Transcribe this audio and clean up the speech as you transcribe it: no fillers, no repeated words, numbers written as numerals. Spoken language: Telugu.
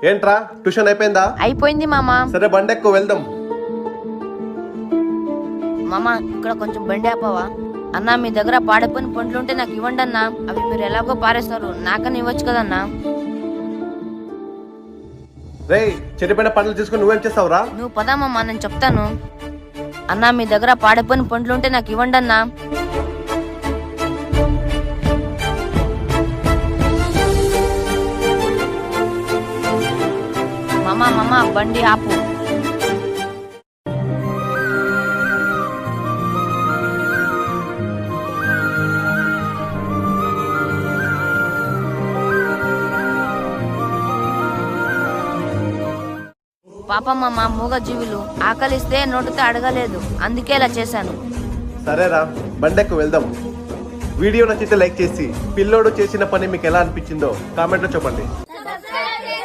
ఏంట్రా ట్యూషన్ అయిపోయిందా? అయిపోయింది మామ. సరే బండెక్కు వెళ్దాం. మామ ఇక్కడ కొంచెం బండి ఆపావా? అన్నా మీ దగ్గర పాడైపోయిన పండ్లుంటే నాకు ఇవ్వండి అన్నా. అవి మీరు ఎలాగో పారేస్తారు, నాకని ఇవ్వచ్చు కదన్నా. రే చెడిపోయిన పండ్లు తీసుకుని నువ్వేం చేస్తావురా? నువ్వు పదా మామ, నేను చెప్తాను. అన్నా మీ దగ్గర పాడైపోయిన పండ్లుంటే నాకు ఇవ్వండి అన్నా. మామ బండి ఆపు. పాప మామ మూగ జీవులు ఆకలిస్తే నోటితో అడగలేదు, అందుకే ఇలా చేశాను. సరేరా బండెక్కు వెళ్దాం. వీడియో నచ్చితే లైక్ చేసి పిల్లోడు చేసిన పని మీకు ఎలా అనిపించిందో కామెంట్లో చెప్పండి.